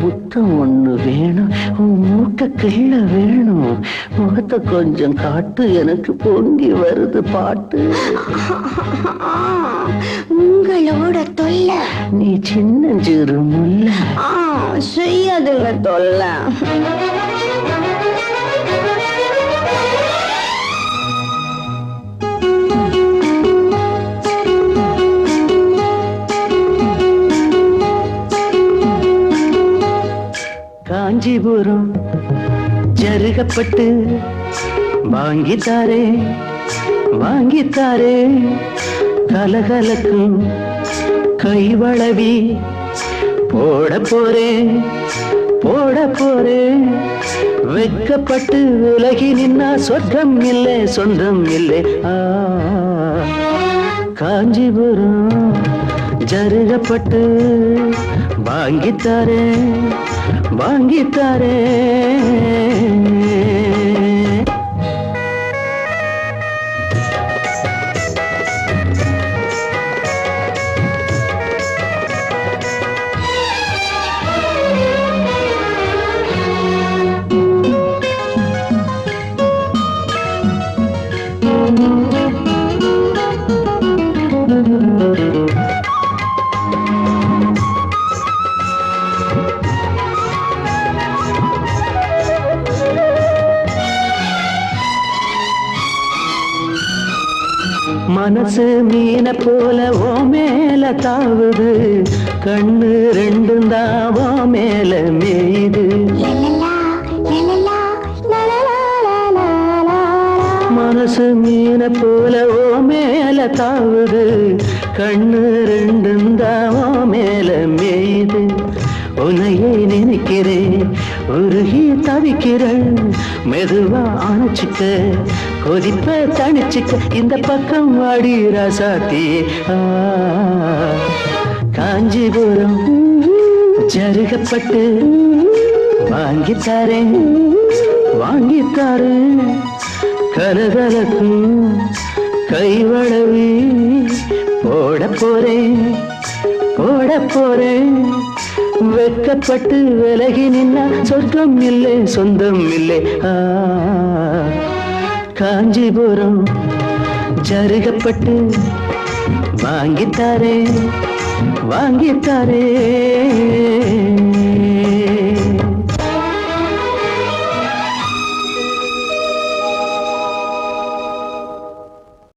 முத்தம் ஒண்ணு வேணும், உன் மூட்டை கிள்ள வேணும். முகத்தை கொஞ்சம் காட்டு, எனக்கு பொங்கி வருது பாட்டு. உங்களோட தொல்லை. நீ சின்னஞ்சிறு முல்ல. செய்யாதுங்க தொல்லை. காஞ்சிபுரம் ஜருகப்பட்டு வாங்கித்தாரே வாங்கித்தாரே, கலகலக்கும் கைவளவி போட போறேன் போட போறேன். வெட்கப்பட்டு விலகி நின்னா சொர்க்கம் இல்லை சொந்தம் இல்லை. காஞ்சிபுரம் ஜருகப்பட்டு வாங்கித்தாரே வாங்கித்தாரே. மனசு மீன போல ஓ மேல தாவுது, கண்ணு ரெண்டும் தான் ஓ மேல மேயுது. மனசு மீன போல ஓ மேல தாவுது, கண்ணு ரெண்டும் தான் ஓ மேல மேயுது. உன்னையே நினைக்கிறேன், உருகி தவிக்கிறேன். மெதுவா அணைச்சிக்க, கொதிப்ப தணிச்சுக்க, இந்த பக்கம் வாடி ராசாத்தி. காஞ்சிபுரம் ஜருகப்பட்டு வாங்கித்தாரேன் வாங்கித்தாரேன், கலகலக்கும் கைவளவி போட போறேன் போட போறேன். வெட்கப்பட்டு விலகி நின்னா சொர்க்கம் இல்லை சொந்தம் இல்லை. காஞ்சிபுரம் ஜருகப்பட்டு வாங்கித்தாரே வாங்கித்தாரே.